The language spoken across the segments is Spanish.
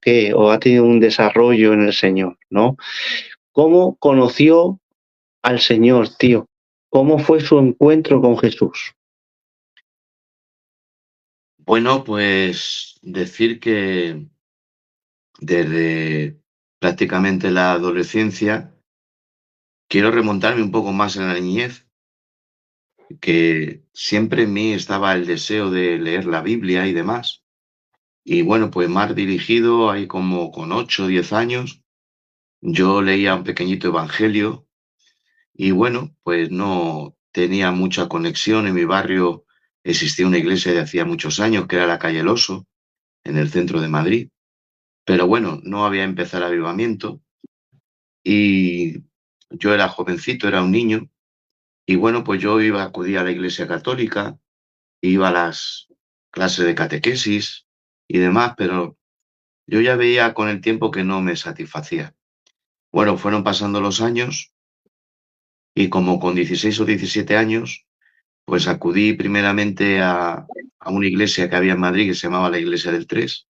qué? ¿O ha tenido un desarrollo en el Señor, no? ¿Cómo conoció al Señor, tío? ¿Cómo fue su encuentro con Jesús? Bueno, pues decir que desde prácticamente la adolescencia quiero remontarme un poco más en la niñez, que siempre en mí estaba el deseo de leer la Biblia y demás. Y bueno, pues más dirigido, ahí como con 8 o 10 años, yo leía un pequeñito evangelio y bueno, pues no tenía mucha conexión. En mi barrio existía una iglesia de hacía muchos años, que era la calle El Oso, en el centro de Madrid. Pero bueno, no había empezado el avivamiento y yo era jovencito, era un niño, y bueno, pues yo iba a acudir a la iglesia católica, iba a las clases de catequesis y demás, pero yo ya veía con el tiempo que no me satisfacía. Bueno, fueron pasando los años y como con 16 o 17 años, pues acudí primeramente a una iglesia que había en Madrid que se llamaba la Iglesia del Tres.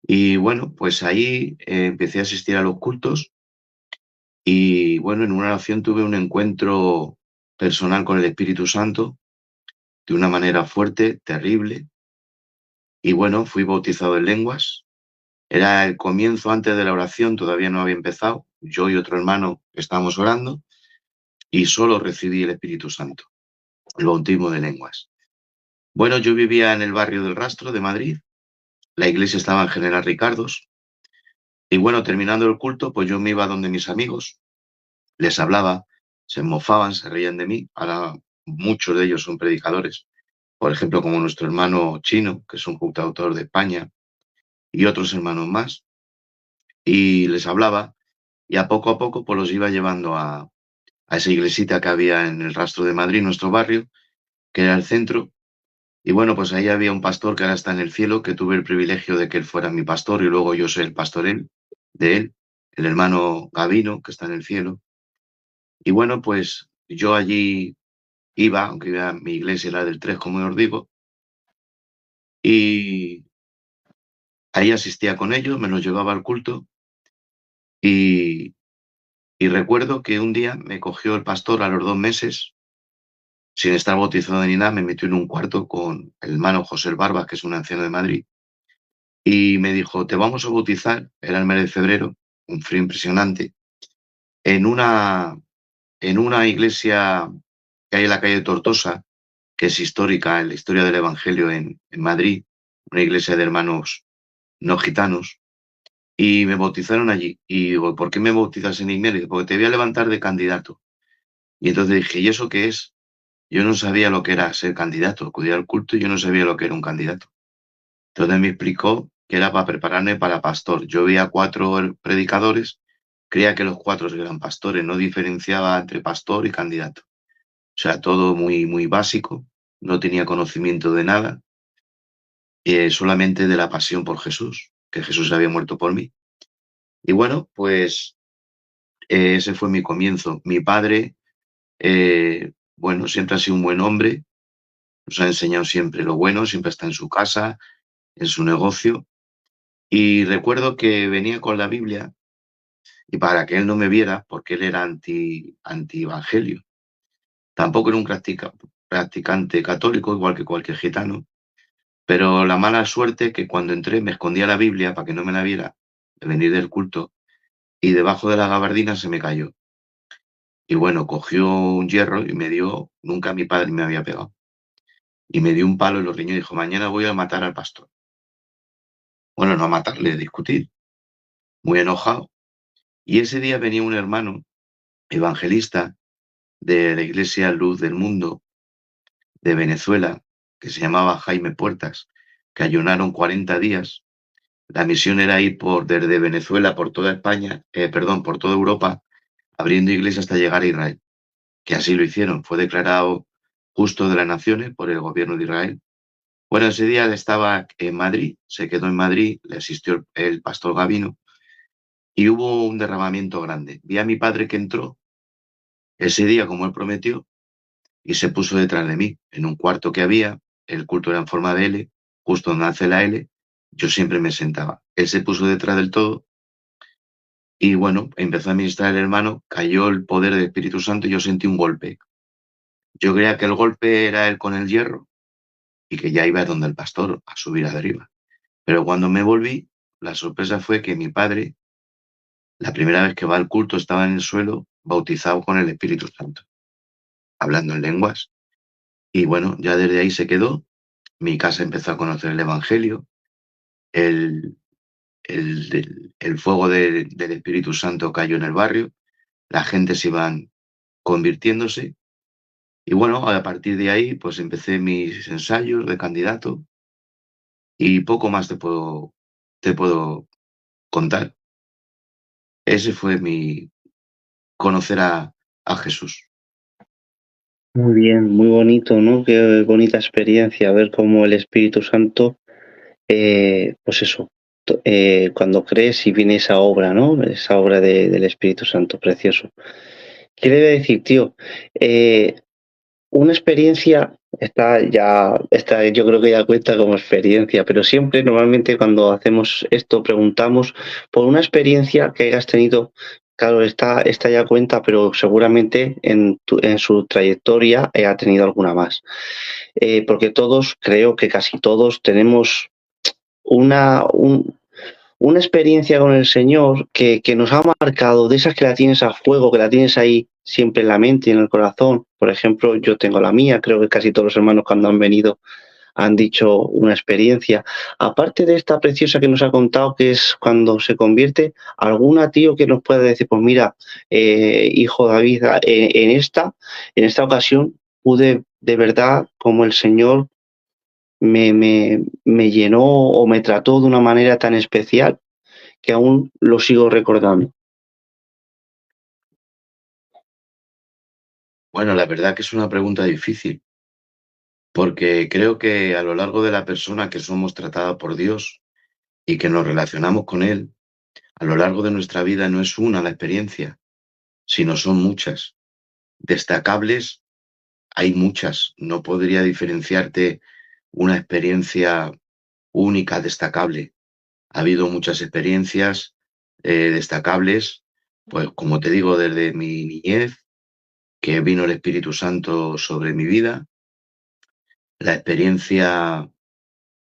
Y bueno, pues ahí empecé a asistir a los cultos. Y bueno, en una oración tuve un encuentro personal con el Espíritu Santo de una manera fuerte, terrible. Y bueno, fui bautizado en lenguas. Era el comienzo antes de la oración, todavía no había empezado. Yo y otro hermano estábamos orando y solo recibí el Espíritu Santo, el bautismo de lenguas. Bueno, yo vivía en el barrio del Rastro de Madrid. La iglesia estaba en General Ricardos. Y bueno, terminando el culto, pues yo me iba donde mis amigos, les hablaba, se mofaban, se reían de mí. Ahora muchos de ellos son predicadores, por ejemplo, como nuestro hermano Chino, que es un cantautor de España, y otros hermanos más, y les hablaba, y a poco pues los iba llevando a esa iglesita que había en el Rastro de Madrid, nuestro barrio, que era el centro, y bueno, pues ahí había un pastor que ahora está en el cielo, que tuve el privilegio de que él fuera mi pastor, y luego yo soy el pastor de él, el hermano Gavino, que está en el cielo, y bueno, pues yo allí iba, aunque iba, mi iglesia era del Tres, como os digo, y ahí asistía con ellos, me los llevaba al culto y, y recuerdo que un día me cogió el pastor a los 2 meses, sin estar bautizado ni nada, me metió en un cuarto con el hermano José Barbas, que es un anciano de Madrid, y me dijo, te vamos a bautizar, era el mes de febrero, un frío impresionante, en en una iglesia que hay en la calle Tortosa, que es histórica en la historia del Evangelio en Madrid, una iglesia de hermanos no gitanos. Y me bautizaron allí. Y digo, ¿por qué me bautizas en Igmerio? Porque te voy a levantar de candidato. Y entonces dije, ¿y eso qué es? Yo no sabía lo que era ser candidato. Acudí al culto y yo no sabía lo que era un candidato. Entonces me explicó que era para prepararme para pastor. Yo veía 4 predicadores, creía que los 4 eran pastores, no diferenciaba entre pastor y candidato. O sea, todo muy, muy básico, no tenía conocimiento de nada, solamente de la pasión por Jesús, que Jesús había muerto por mí. Y bueno, pues ese fue mi comienzo. Mi padre, bueno, siempre ha sido un buen hombre, nos ha enseñado siempre lo bueno, siempre está en su casa, en su negocio. Y recuerdo que venía con la Biblia y para que él no me viera, porque él era anti evangelio. Tampoco era un practicante católico, igual que cualquier gitano, pero la mala suerte que cuando entré me escondía la Biblia para que no me la viera, de venir del culto, y debajo de la gabardina se me cayó. Y bueno, cogió un hierro y me dio, nunca mi padre me había pegado, y me dio un palo en los riñones y dijo, mañana voy a matar al pastor. Bueno, no a matarle, a discutir, muy enojado. Y ese día venía un hermano evangelista de la Iglesia Luz del Mundo de Venezuela, que se llamaba Jaime Puertas, que ayunaron 40 días. La misión era ir desde Venezuela por toda España, perdón, por toda Europa, abriendo iglesias hasta llegar a Israel, que así lo hicieron. Fue declarado justo de las naciones por el gobierno de Israel. Bueno, ese día él estaba en Madrid, se quedó en Madrid, le asistió el pastor Gavino y hubo un derramamiento grande. Vi a mi padre que entró ese día, como él prometió, y se puso detrás de mí, en un cuarto que había, el culto era en forma de L, justo donde hace la L, yo siempre me sentaba. Él se puso detrás del todo y bueno, empezó a ministrar el hermano, cayó el poder del Espíritu Santo y yo sentí un golpe. Yo creía que el golpe era él con el hierro y que ya iba donde el pastor a subir arriba. Pero cuando me volví, la sorpresa fue que mi padre, la primera vez que va al culto, estaba en el suelo, bautizado con el Espíritu Santo, hablando en lenguas. Y bueno, ya desde ahí se quedó. Mi casa empezó a conocer el Evangelio. El, el fuego del Espíritu Santo cayó en el barrio. La gente se iban convirtiéndose. Y bueno, a partir de ahí, pues empecé mis ensayos de candidato y poco más te puedo contar. Ese fue mi conocer a Jesús. Muy bien, muy bonito, ¿no? Qué bonita experiencia ver cómo el Espíritu Santo, pues eso, cuando crees y viene esa obra, ¿no? Esa obra del Espíritu Santo, precioso. ¿Qué le voy a decir, tío? Eh, una experiencia, esta yo creo que ya cuenta como experiencia, pero siempre, normalmente cuando hacemos esto, preguntamos por una experiencia que hayas tenido. Claro, esta ya cuenta, pero seguramente en su trayectoria ha tenido alguna más. Porque todos, creo que casi todos, tenemos una, un- una experiencia con el Señor que nos ha marcado, de esas que la tienes a fuego, que la tienes ahí siempre en la mente y en el corazón. Por ejemplo, yo tengo la mía, creo que casi todos los hermanos cuando han venido han dicho una experiencia. Aparte de esta preciosa que nos ha contado, que es cuando se convierte, alguna tío que nos pueda decir, pues mira, hijo David, en esta ocasión pude de verdad, como el Señor me llenó o me trató de una manera tan especial que aún lo sigo recordando. Bueno, la verdad que es una pregunta difícil, porque creo que a lo largo de la persona que somos tratada por Dios y que nos relacionamos con Él, a lo largo de nuestra vida no es una la experiencia, sino son muchas. Destacables hay muchas. No podría diferenciarte una experiencia única, destacable. Ha habido muchas experiencias destacables, pues como te digo, desde mi niñez, que vino el Espíritu Santo sobre mi vida, la experiencia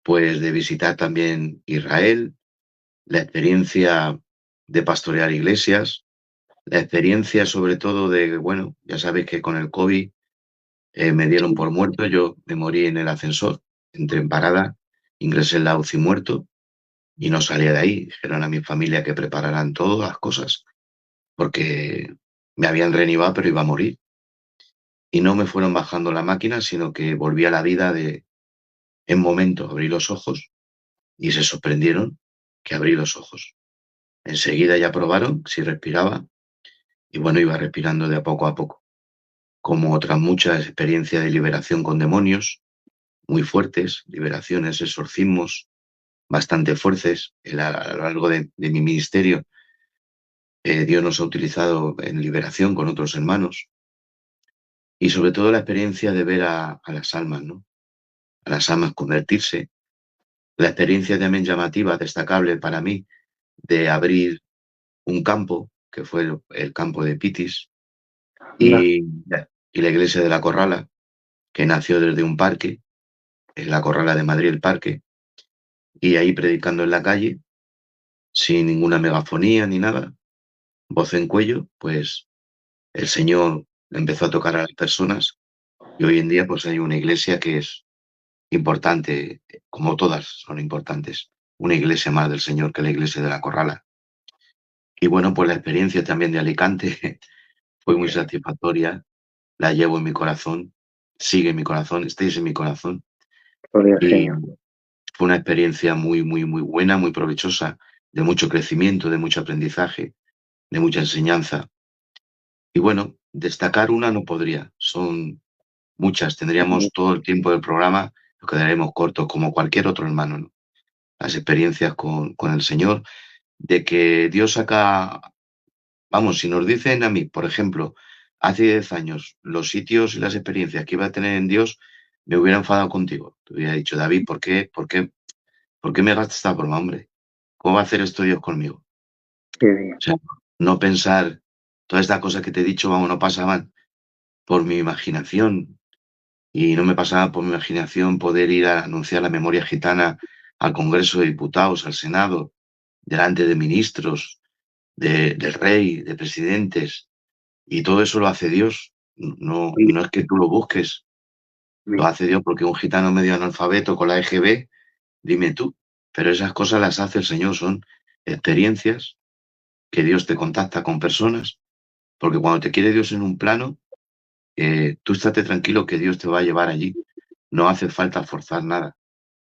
pues de visitar también Israel, la experiencia de pastorear iglesias, la experiencia sobre todo de, bueno, ya sabes que con el COVID me dieron por muerto, yo me morí en el ascensor, entré en parada, ingresé en la UCI muerto y no salía de ahí. Dijeron a mi familia que prepararan todas las cosas porque me habían reanimado pero iba a morir. Y no me fueron bajando la máquina, sino que volví a la vida en momento, abrí los ojos y se sorprendieron que abrí los ojos. Enseguida ya probaron si respiraba y bueno, iba respirando de a poco, como otras muchas experiencias de liberación con demonios, muy fuertes, liberaciones, exorcismos, bastante fuertes. A lo largo de mi ministerio, Dios nos ha utilizado en liberación con otros hermanos y sobre todo la experiencia de ver a las almas, ¿no? A las almas convertirse. La experiencia también llamativa, destacable para mí, de abrir un campo, que fue el campo de Pitis, Anda, y, y la iglesia de la Corrala, que nació desde un parque, en la Corrala de Madrid, el parque, y ahí predicando en la calle, sin ninguna megafonía ni nada, voz en cuello, pues el Señor empezó a tocar a las personas y hoy en día pues hay una iglesia que es importante, como todas son importantes, una iglesia más del Señor que la iglesia de la Corrala. Y bueno, pues la experiencia también de Alicante fue muy satisfactoria, la llevo en mi corazón, sigue en mi corazón, estáis en mi corazón gloria al y Señor. fue una experiencia muy buena, muy provechosa, de mucho crecimiento, de mucho aprendizaje, de mucha enseñanza. Y bueno, destacar una no podría, son muchas, tendríamos todo el tiempo del programa, nos quedaremos cortos como cualquier otro hermano, ¿no? Las experiencias con el Señor, de que Dios saca, vamos, si nos dicen a mí, por ejemplo, hace 10 años, los sitios y las experiencias que iba a tener en Dios, me hubiera enfadado contigo. Te hubiera dicho, David, ¿por qué? ¿por qué me gastas esta broma, hombre? ¿Cómo va a hacer esto Dios conmigo? qué bien. O sea, no pensar, todas estas cosas que te he dicho, vamos, no pasaban por mi imaginación. Y no me pasaba por mi imaginación poder ir a anunciar la memoria gitana al Congreso de Diputados, al Senado, delante de ministros, del rey, de presidentes. Y todo eso lo hace Dios. No, Amén, no es que tú lo busques, lo amén, hace Dios porque un gitano medio analfabeto con la EGB, dime tú. Pero esas cosas las hace el Señor, son experiencias que Dios te contacta con personas, porque cuando te quiere Dios en un plano, tú estate tranquilo que Dios te va a llevar allí. No hace falta forzar nada.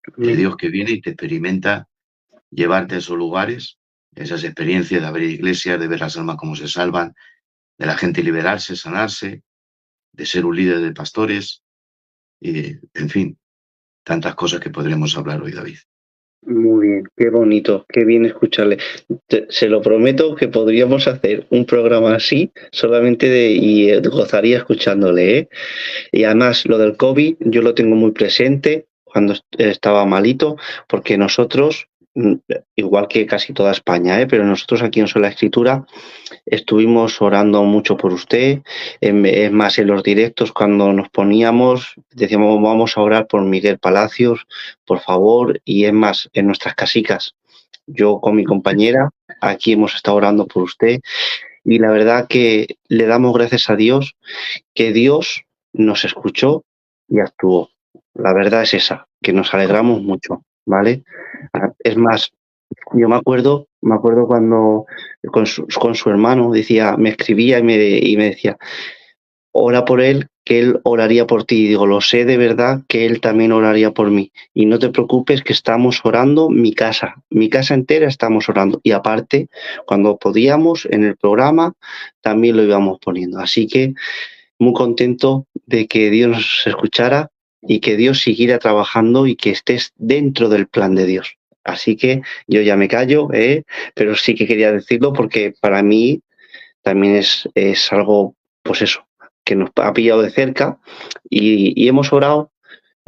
Es amén. Dios que viene y te experimenta llevarte a esos lugares, esas experiencias de abrir iglesias, de ver las almas cómo se salvan, de la gente liberarse, sanarse, de ser un líder de pastores, y, en fin, tantas cosas que podríamos hablar hoy, David. Muy bien, qué bonito, qué bien escucharle. Se lo prometo que podríamos hacer un programa así solamente y gozaría escuchándole, ¿eh? Y además lo del COVID yo lo tengo muy presente cuando estaba malito, porque nosotros, igual que casi toda España, pero nosotros aquí en Sola Escritura estuvimos orando mucho por usted. Es más, en los directos cuando nos poníamos, decíamos vamos a orar por Miguel Palacios, por favor, y es más, en nuestras casicas. Yo con mi compañera, aquí hemos estado orando por usted y la verdad que le damos gracias a Dios que Dios nos escuchó y actuó. La verdad es esa, que nos alegramos mucho, ¿vale? Es más, yo me acuerdo cuando con su hermano decía, me escribía y me decía, ora por él, que él oraría por ti. Y digo, lo sé de verdad que él también oraría por mí. Y no te preocupes que estamos orando mi casa entera estamos orando. Y aparte, cuando podíamos en el programa, también lo íbamos poniendo. Así que muy contento de que Dios nos escuchara y que Dios siguiera trabajando y que estés dentro del plan de Dios. Así que yo ya me callo, pero sí que quería decirlo porque para mí también es algo, pues eso, que nos ha pillado de cerca y hemos orado,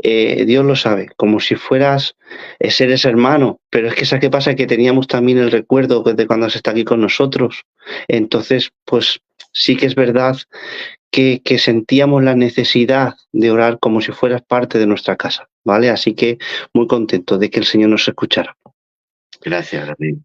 Dios lo sabe, como si fueras eres hermano, pero es que ¿sabes qué pasa? Que teníamos también el recuerdo de cuando se está aquí con nosotros. Entonces, pues sí que es verdad que sentíamos la necesidad de orar como si fueras parte de nuestra casa, ¿vale? Así que muy contento de que el Señor nos escuchara. Gracias, David.